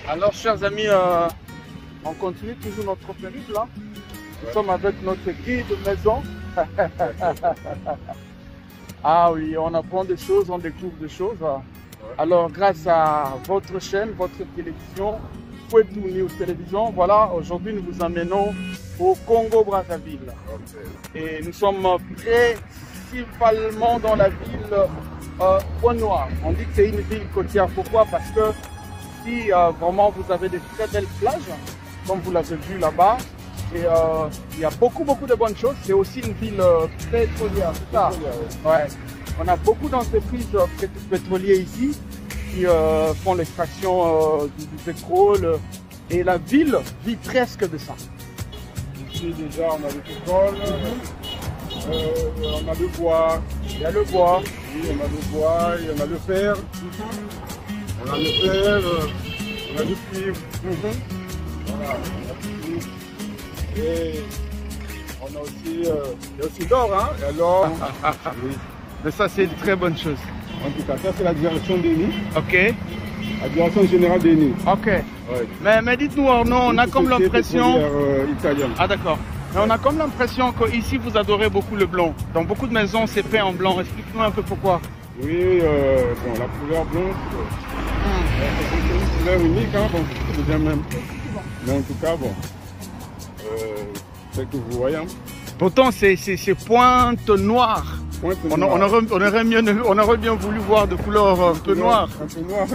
Alors, chers amis, on continue toujours notre périple là. Nous sommes avec notre guide maison. Ah oui, on apprend des choses, on découvre des choses. Alors, grâce à votre chaîne, votre télévision, Fouettou News Télévision, voilà, aujourd'hui nous vous emmenons au Congo-Brazzaville. Et nous sommes principalement dans la ville Pointe-Noire. On dit que c'est une ville côtière. Pourquoi? Parce que ici, vraiment, vous avez des très belles plages, comme vous l'avez vu là-bas. Et il y a beaucoup de bonnes choses. C'est aussi une ville pétrolière, c'est ça? Ouais. On a beaucoup d'entreprises pétrolières ici qui font l'extraction du pétrole. Et la ville vit presque de ça. Ici déjà on a le pétrole, on a le bois. Il y a le bois. Oui, on a le bois, il y en a le fer. On a le fer, on a le cuivre. Voilà, on a tout. Et on a aussi, il y a aussi l'or, hein. L'or. Oui. Mais ça, c'est une très bonne chose. En tout cas, ça c'est la direction des nids. Ok. La direction générale des nids. Ok. Ouais. Mais dites-nous, Arnaud, on a comme l'impression... italienne. Ah d'accord. Mais on a comme l'impression qu'ici, vous adorez beaucoup le blanc. Dans beaucoup de maisons, c'est peint en blanc. Explique-nous un peu pourquoi. Oui, bon, la couleur blanche, c'est une couleur unique, hein, bon, c'est bien même. Mais en tout cas, bon, c'est que vous voyez. Hein. Pourtant, c'est pointe noire. Pointe on noire. On aurait bien voulu voir de couleur un peu noire. Un peu noire.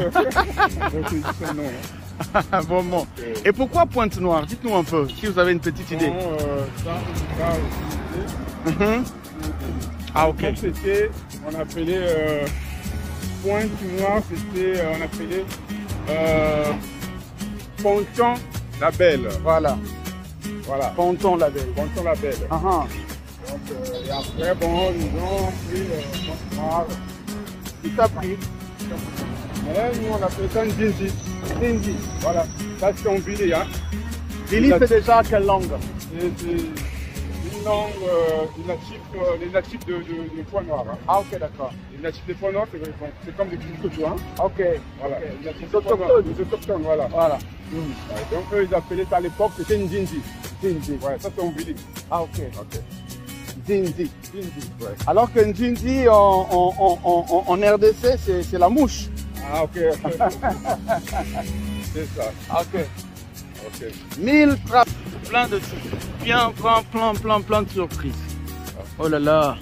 Vraiment. Et pourquoi pointe noire? Dites-nous un peu, si vous avez une petite idée. Bon, Ah ok. C'était, on appelait pointe noire, c'était, on appelait ponton la belle. Voilà. Voilà. Ponton la belle. Ponton la belle. Donc, et après, bon, nous avons pris pointe noire. Qui t'a pris? Mais nous, on appelle ça une Ndinzi. Ndinzi, voilà. Ça, c'est en Billy, hein. Billy, c'est déjà quelle langue? C'est une langue des natifs de Pointe-Noire. Hein. Ah, ok, d'accord. Les natifs de Pointe-Noire, c'est comme des Kikutu, hein. Ok. Voilà. Okay. Les natifs Les autochtones. Les autochtones, voilà. Voilà. Ouais, donc, eux, ils appelaient ça à l'époque, c'était une Ndinzi. Ndinzi. Ouais, ça, c'est en Billy. Ah, ok. Ok. Ndinzi. Ndinzi, ouais. Alors que Ndinzi en RDC, c'est la mouche. Ah, ok. C'est ça. Ok. Ok. 1000 trappes, plein de plein de surprises. Oh là là.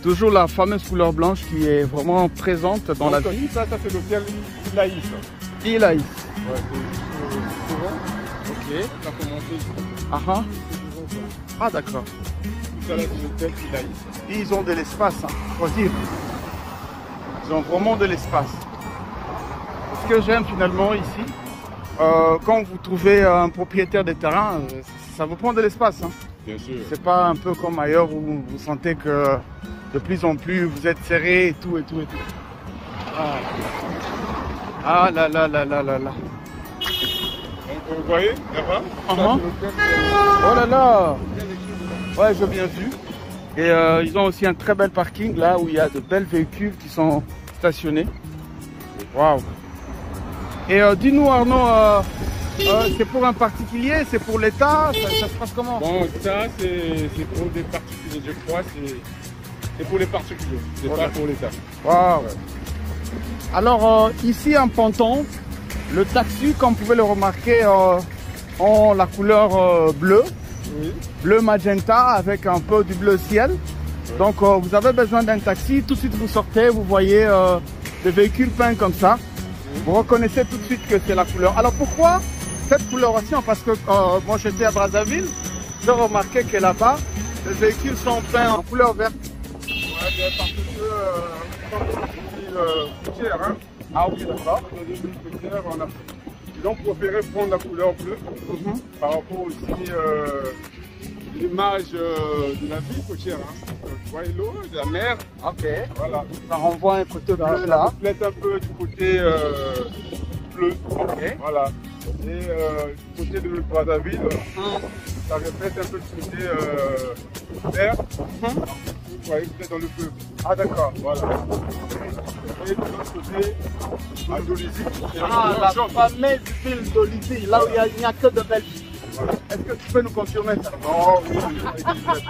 Toujours la fameuse couleur blanche qui est vraiment présente dans la vie. Ça, c'est l'hôtel Ilaïs. Ilaïs. Ouais, c'est souvent. Ok. Ça a commencé ici. Ah d'accord. Tout ça là, c'est l'hôtel Ilaïs. Ils ont de l'espace, hein, faut dire. Ils ont vraiment de l'espace. Ce que j'aime finalement ici, quand vous trouvez un propriétaire de terrain, ça vous prend de l'espace. Hein. Bien sûr. C'est pas un peu comme ailleurs où vous sentez que de plus en plus vous êtes serré et tout. Ah là là. Donc vous voyez, là-bas, Oh là là. Ouais, j'ai bien vu. Et ils ont aussi un très bel parking là où il y a de belles véhicules qui sont stationnés. Waouh. Et dis-nous Arnaud, c'est pour un particulier, c'est pour l'État, ça se passe comment? Bon, ça c'est pour des particuliers, je crois, c'est pour les particuliers, c'est pas pour l'État. Waouh. Alors ici en Ponton, le taxi, comme vous pouvez le remarquer, ont la couleur bleue, Oui. bleu magenta avec un peu du bleu ciel. Oui. Donc vous avez besoin d'un taxi, tout de suite vous sortez, vous voyez des véhicules peints comme ça. Vous reconnaissez tout de suite que c'est la couleur. Alors pourquoi cette coloration? Parce que moi j'étais à Brazzaville, j'ai remarqué que là-bas, les véhicules sont peints en couleur verte. Ouais, bien, parce que c'est une côtière, hein. Ah oui, d'accord. Dans une ville côtière, ils ont préféré prendre la couleur bleue par rapport aussi l'image de la ville côtière. Hein. Vous voyez l'eau, de la mer. Ok. Voilà. Ça renvoie un côté bleu Ça là. reflète un peu du côté bleu. Ok. Voilà. Et du côté de Brazzaville, ça reflète un peu du côté vert. Vous voyez, vous êtes dans le bleu. Ah d'accord. Voilà. Et de l'autre côté, à Dolisie. Ah, la fameuse ville d'Olivier, là où il n'y a que de belles filles. Voilà. Est-ce que tu peux nous confirmer ça? Non, oui, il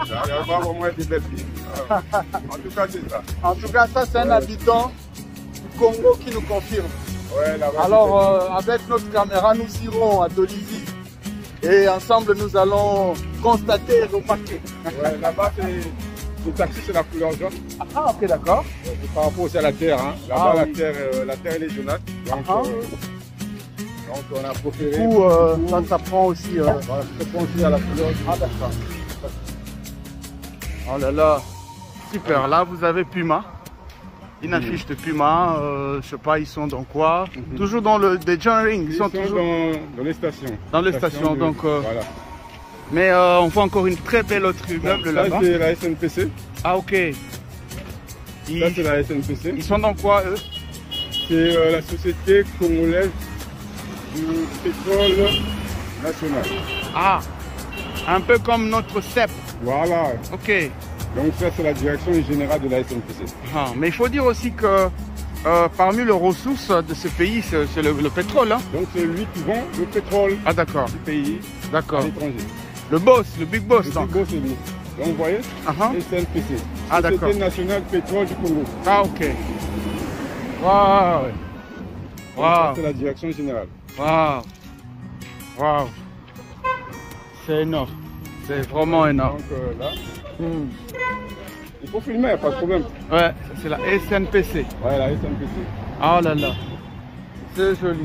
y a vraiment des belles filles. En tout cas, c'est ça. En tout cas, ça, c'est un habitant du Congo qui nous confirme. Ouais, là-bas, Alors, avec notre caméra, nous irons à Dolisie et ensemble, nous allons constater et remarquer. ouais, là-bas, le taxi, c'est la couleur jaune. Ah, ok, d'accord. Par rapport aussi à la terre. Hein. Là-bas, Ah, oui. la terre, elle est jaunâtre. Donc, on a préféré. Du coup, ça prend aussi. Voilà, ça prend aussi à la couleur. Ah, d'accord. Oh là là, super. Là, vous avez Puma. Une affiche de Puma. Je sais pas, ils sont dans quoi? Toujours dans le genering. Ils sont toujours dans les stations. Dans les stations, donc. Voilà. Mais on voit encore une très belle autre immeuble Ça, là-bas. c'est la SNPC. Ah, ok. Ça, c'est la SNPC. Ils sont dans quoi, eux? C'est la Société congolaise du pétrole national. Ah, un peu comme notre CEP. Voilà. Ok. Donc ça, c'est la direction générale de la SNPC. Ah, mais il faut dire aussi que parmi les ressources de ce pays, c'est le pétrole. Hein? Donc c'est lui qui vend le pétrole Ah, d'accord. du pays à D'accord. l'étranger. Le boss, le big boss. Le donc. plus gros, c'est lui. Donc vous voyez, SNPC. Ah, d'accord. Société nationale pétrole du Congo. Ah, ok. Waouh. Donc, ça, Waouh. c'est la direction générale. Waouh. Waouh. C'est énorme. C'est vraiment énorme. Donc là, il faut filmer, pas de problème. Ouais, c'est la SNPC. Ouais, la SNPC. Oh là là. C'est joli.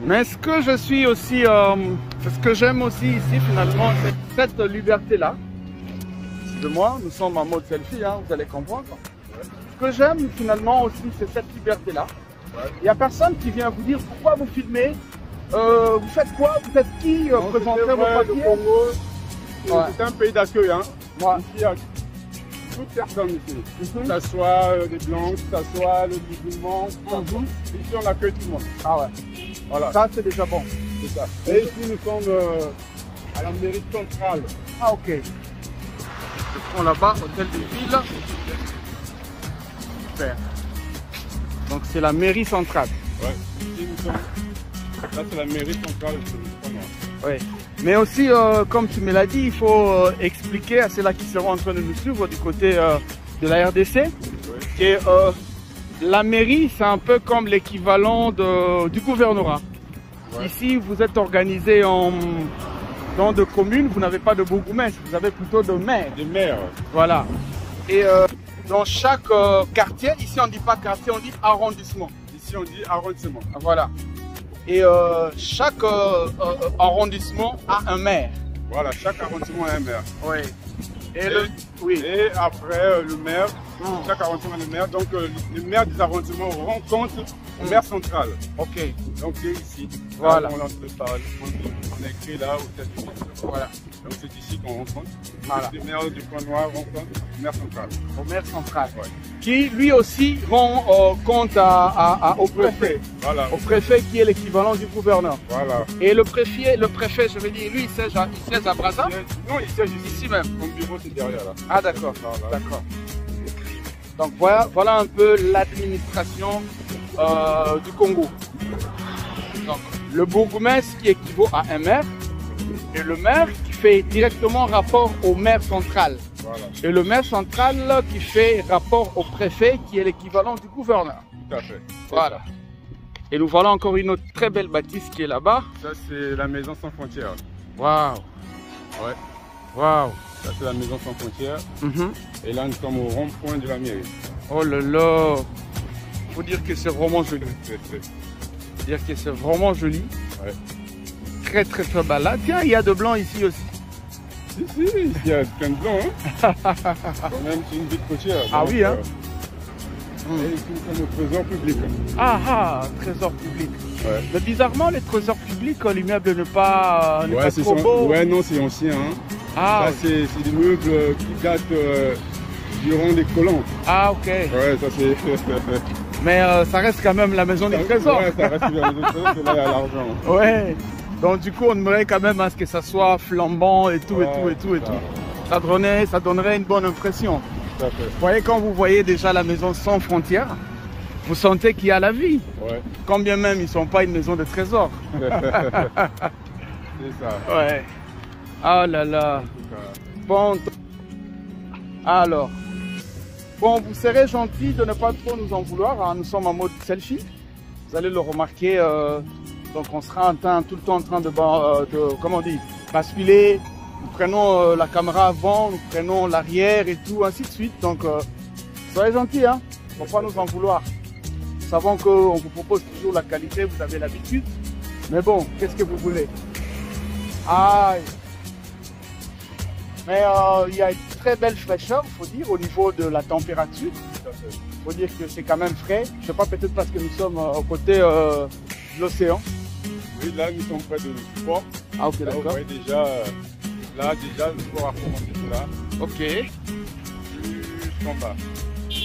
Mais ce que je suis aussi, ce que j'aime aussi ici finalement, c'est cette liberté-là. De moi, nous sommes en mode selfie, hein, vous allez comprendre. Ce que j'aime finalement aussi, c'est cette liberté-là. Il n'y a personne qui vient vous dire pourquoi vous filmez, vous faites quoi, vous êtes qui, présentez vos papiers. Le Congo, Ouais. c'est un pays d'accueil. Hein. Ouais. Ici, il y a toute personne ici. Que ce soit des blancs, que ce soit les musulmans. Ici, on accueille tout le monde. Ah ouais. Voilà, Ça, c'est déjà bon. c'est ça. Et ici, nous sommes à la mairie centrale. Ah, ok. Je prends là-bas, hôtel de ville. Super. Donc, c'est la mairie centrale. Ouais. Ici, nous sommes. Là, c'est la mairie centrale. Oui. Mais aussi, comme tu me l'as dit, il faut expliquer à ceux-là qui seront en train de nous suivre du côté de la RDC que la mairie, c'est un peu comme l'équivalent du gouvernorat. Ouais. Ici, vous êtes organisé dans des communes, vous n'avez pas de bourgmestre, vous avez plutôt de maires. Des maires. Voilà. Et dans chaque quartier, ici on ne dit pas quartier, on dit arrondissement. Ici, on dit arrondissement. Voilà. Et chaque arrondissement a un maire. Voilà, chaque arrondissement a un maire. Oui. Et après, le maire, chaque arrondissement a le maire. Donc, le maire des arrondissements rencontre le maire central. Ok. Donc, c'est ici. Voilà. Là, on a écrit là, au tête du maire. Voilà. Donc, c'est ici qu'on rencontre. Voilà. Les maires du Point Noir rencontrent le maire central. Au maire central. Ouais. Qui, lui aussi, rend compte au préfet. Voilà. Au préfet qui est l'équivalent du gouverneur. Voilà. Et le préfet, je veux dire, lui, il siège à Brazza. Non, il siège Ici même. Son bureau, c'est derrière là. Ah, d'accord. Voilà. D'accord. Donc, voilà un peu l'administration du Congo. Donc, le bourgmestre qui équivaut à un maire. Et le maire qui fait directement rapport au maire central. Voilà. Et le maire central qui fait rapport au préfet qui est l'équivalent du gouverneur. Tout à fait. Voilà. Et nous voilà encore une autre très belle bâtisse qui est là-bas. Ça, c'est la maison sans frontières. Waouh. Ouais. Waouh. Ça, c'est la maison sans frontières. Et là, nous sommes au rond-point de la mairie. Oh là là. Faut dire que c'est vraiment joli. Faut dire que c'est vraiment joli. Ouais. Très très très bas là. Tiens, il y a de blanc ici aussi. Si, il y a plein de blancs. Hein. Quand même, c'est une ville côtière. Ah donc, oui, hein. Et ici, nous sommes au trésor public. Ah, trésor public. Ouais. Mais bizarrement, les trésors publics, l'immeuble n'est pas, c'est trop beau. Ouais, non, c'est ancien. Hein. Ah, ça, c'est des meubles qui datent durant les colons. ah, ok. Ouais, ça c'est. Mais ça reste quand même la maison du trésor. Ouais, ça reste la maison du trésor, c'est là il y a l'argent. Ouais. Donc du coup, on aimerait quand même à ce que ça soit flambant et tout, ouais, et tout. Ça donnerait une bonne impression. Tout à fait. Vous voyez, quand vous voyez déjà la maison sans frontières, vous sentez qu'il y a la vie. Ouais. Quand bien même ils ne sont pas une maison de trésor. C'est ça. Ouais. Ah là là. Bon. Alors. Bon, vous serez gentil de ne pas trop nous en vouloir. Hein. Nous sommes en mode selfie. Vous allez le remarquer. Donc on sera tout le temps en train de comment on dit, basculer. Nous prenons la caméra avant, nous prenons l'arrière et tout, ainsi de suite. Donc soyez gentils, hein. Il ne faut pas nous en vouloir. Nous savons qu'on vous propose toujours la qualité, vous avez l'habitude. Mais bon, qu'est-ce que vous voulez? Aïe. Mais il y a une très belle fraîcheur, il faut dire, au niveau de la température. Il faut dire que c'est quand même frais. Je ne sais pas, peut-être parce que nous sommes aux côtés de l'océan. Oui, là, nous sommes près de sport. Ah, ok, d'accord. Vous voyez déjà, là, le sport a commencé là. Ok. Jusqu'en bas.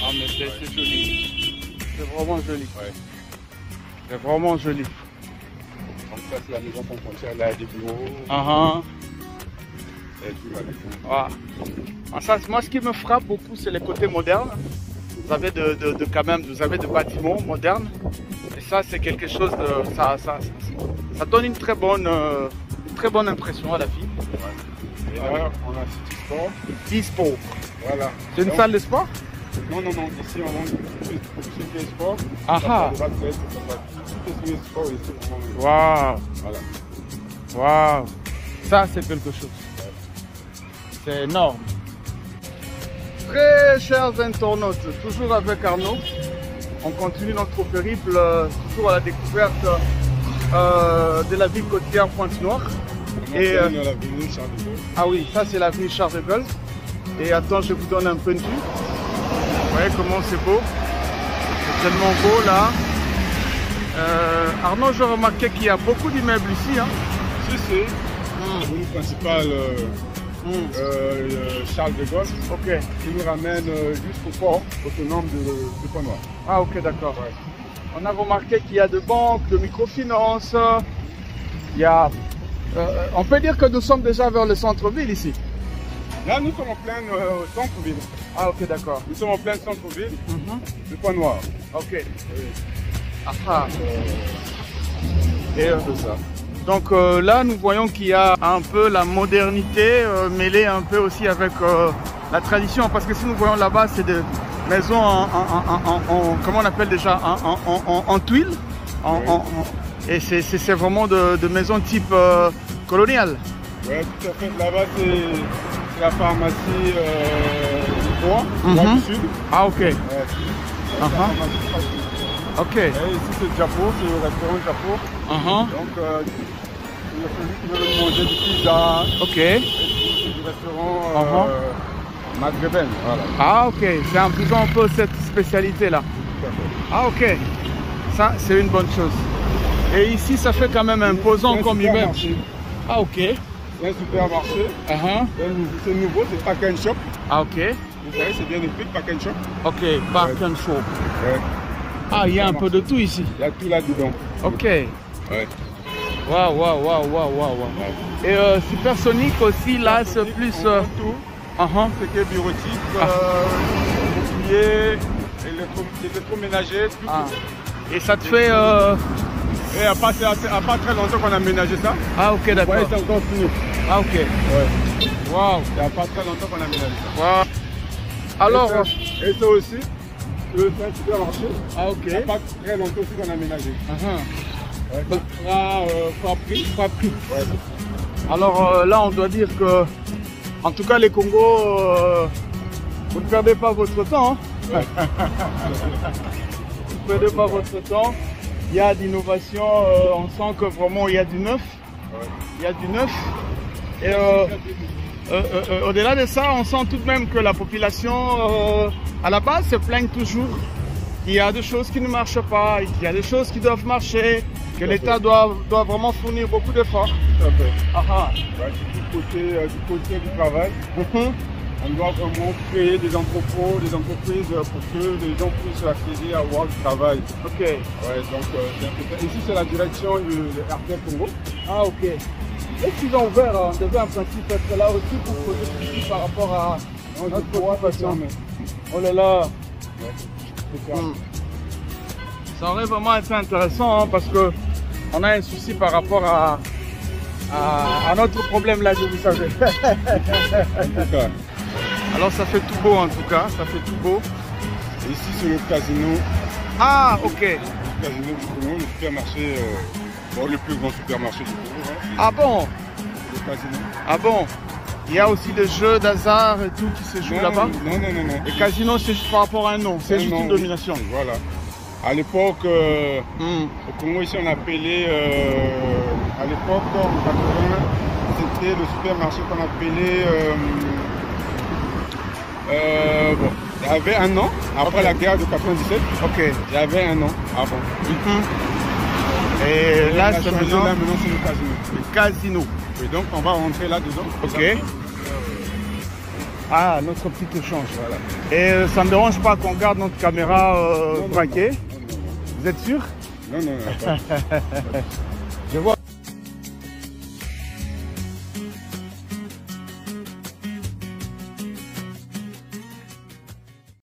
Ah, mais c'est joli. C'est vraiment joli. Ouais. C'est vraiment joli. Donc ça, c'est la maison qu'on contient là, des bureaux. Et puis la maison. Ah. Ah, ça, moi, ce qui me frappe beaucoup, c'est les côtés modernes. Vous avez quand même, vous avez des bâtiments modernes. Et ça, c'est quelque chose de... Ça donne une très bonne impression à la fille. Ouais. Et là, on a City Sport. City Sport. Voilà. C'est une salle de sport? Non, non, non. Ici, on vend City Sport. Ah. Waouh. Voilà. Waouh. Ça, c'est quelque chose. C'est énorme. Très chers internautes, toujours avec Arnaud, on continue notre périple, toujours à la découverte de la ville côtière Pointe-Noire. Et l'avenue Charles de Gaulle. Ah oui, ça c'est l'avenue Charles de Gaulle. Et attends, je vous donne un peu de vue. Vous voyez comment c'est beau. C'est tellement beau là. Arnaud, je remarquais qu'il y a beaucoup d'immeubles ici. Hein. Si. L'avenue principale. Charles de Gaulle, qui nous ramène jusqu'au port autonome de Pointe-Noire. Ah ok, d'accord. Ouais. On a remarqué qu'il y a de banques, de microfinance. Il y a, on peut dire que nous sommes déjà vers le centre-ville ici. Là, nous sommes en plein centre-ville. Ah ok, d'accord. Nous sommes en plein centre-ville de Pointe-Noire. Ok. Oui. Ah. Et ça. Donc là, nous voyons qu'il y a un peu la modernité mêlée un peu aussi avec la tradition. Parce que si nous voyons là-bas, c'est des maisons comment on appelle déjà, en tuiles. Et c'est vraiment de maisons type coloniale. Oui, tout à fait. Là-bas, c'est la pharmacie du Sud. Ah, ok. Ouais. Ok. Et ici, c'est Japo, c'est le restaurant Japo. Donc, celui qui veut manger du pizza. Ok. Et du restaurant maghrébin. Voilà. Ah, ok. C'est un peu cette spécialité-là. Ah, ok. Ça, c'est une bonne chose. Et ici, ça fait quand même imposant comme immeuble. Ah, ok. C'est un supermarché. C'est nouveau, c'est Pack and Shop. Ah, ok. Vous savez, c'est bien écrit, Pack and Shop. Ok, Pack and Shop. Ouais. Ah, il y a un peu de tout ici. Il y a tout là-dedans. Ok. Ouais. Waouh. Et Supersonic aussi, là, c'est plus... tout. Ce qui est bureautique, mobilier, électroménager, tout. Et ça te fait... Et il n'y a pas très longtemps qu'on a aménagé ça. Ah, ok, d'accord. Ouais, c'est encore fini. Ah, ok. Ouais. Waouh. Il n'y a pas très longtemps qu'on a aménagé ça. Wow. Alors... Et ça aussi, c'est un supermarché. Ah, ok. Il n'y a pas très longtemps aussi qu'on a aménagé. Frappris. Ouais. Alors là, on doit dire que, en tout cas, les Congos, vous ne perdez pas votre temps. Hein. Vous ne perdez pas votre temps. Il y a d'innovation, on sent que vraiment il y a du neuf. Il y a du neuf. Et au-delà de ça, on sent tout de même que la population, à la base, se plaigne toujours. Il y a des choses qui ne marchent pas, il y a des choses qui doivent marcher, que l'État doit vraiment fournir beaucoup d'efforts. Tout à fait. Du côté du travail, on doit vraiment créer des entrepôts, des entreprises pour que les gens puissent accéder à avoir du travail. Ok. Ouais, donc ici c'est la direction du RTL Congo. Ah, ok. Est-ce qu'ils ont ouvert, on devait en principe être là aussi pour poser des questions par rapport à notre préoccupation. Oh là là. Ça aurait vraiment été intéressant hein, parce que on a un souci par rapport à notre problème là, je vous savais. Alors ça fait tout beau en tout cas, ça fait tout beau. Ici c'est le casino. Ah ok. Le casino du Congo, le supermarché, le plus grand supermarché du Congo. Hein. Ah bon? Le casino. Ah bon? Il y a aussi des jeux d'hasard et tout qui se jouent là-bas? Non. Et casino c'est juste par rapport à un nom, c'est juste une domination. Voilà. À l'époque, au Congo ici on appelait, à l'époque en 80, c'était le supermarché qu'on appelait, il y avait un an, après la guerre de 97, il y avait un an avant. Et là c'est maintenant c'est le casino. Le casino. Et donc on va rentrer là-dedans. Ok. Ah, notre petit échange. Voilà. Et ça ne me dérange pas qu'on garde notre caméra braquée. Vous êtes sûr? Non. Je vois.